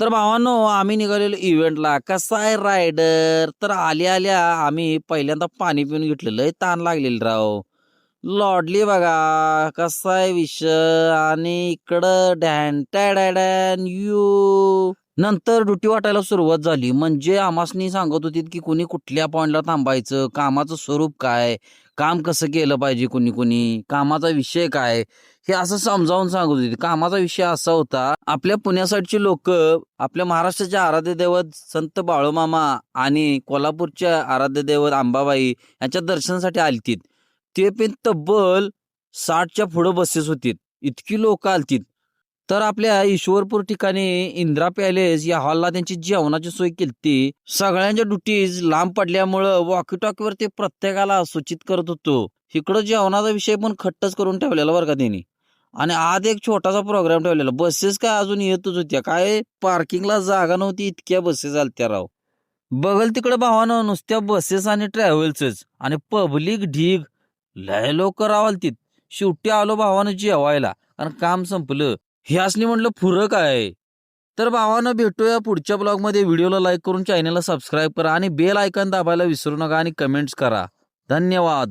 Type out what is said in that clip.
तर भावांनो, आम्ही निघालेलो इव्हेंटला. कसा आहे रायडर? तर आल्या-आल्या आम्ही पहिल्यांदा पाणी पिऊन घेतलं. लय तहान लागलेली राव. लॉडली बघा, कसा आहे विषय आणि इकडं ढॅन यू. नंतर ड्युटी वाटायला सुरुवात झाली. म्हणजे आम्हासनी सांगत होतीत, की कुणी कुठल्या पॉइंटला थांबायचं, कामाचं स्वरूप काय, काम कसं केलं पाहिजे कुणी-कुणी, कामाचा विषय काय, हे असं समजावून सांगत होते. कामाचा विषय असा होता, आपल्या पुण्यासाठीची लोकं आपल्या महाराष्ट्राचे आराध्य दैवत संत बाळूमामा आणि कोल्हापूरच्या आराध्य दैवत अंबाबाई यांच्या दर्शनासाठी आलतीत. ते पण तब्बल 60च्या पुढं बसेस होतीत. इतकी लोकं आलतीत. तर आपल्या ईश्वरपूर ठिकाणी इंदिरा पॅलेस या हॉलला त्यांची जेवणाची सोय केलती. सगळ्यांच्या ड्युटीज लांब पडल्यामुळं वॉकी टॉकीवर ते प्रत्येकाला सूचित करत होतो. इकडं जेवणाचा विषय पण खट्टच करून ठेवलेला बरं का त्यांनी. आणि आज एक छोटासा प्रोग्राम ठेवलेला. बसेस काय अजून येतच होत्या. काय पार्किंगला जागा नव्हती इतक्या बसेस आलत्या राव. बघल तिकडं भावानं नुसत्या बसेस आणि ट्रॅव्हल्सच आणि पब्लिक ढीग. लय लोक रावालतीत. शेवटी आलो भावानं जेवायला कारण काम संपलं. हे असली म्हटलं फुरक आहे. तर भावानं भेटूया पुढच्या ब्लॉगमध्ये. व्हिडिओला लाईक करून चॅनलला सबस्क्राईब करा आणि बेल आयकॉन दाबायला विसरू नका आणि कमेंट्स करा. धन्यवाद.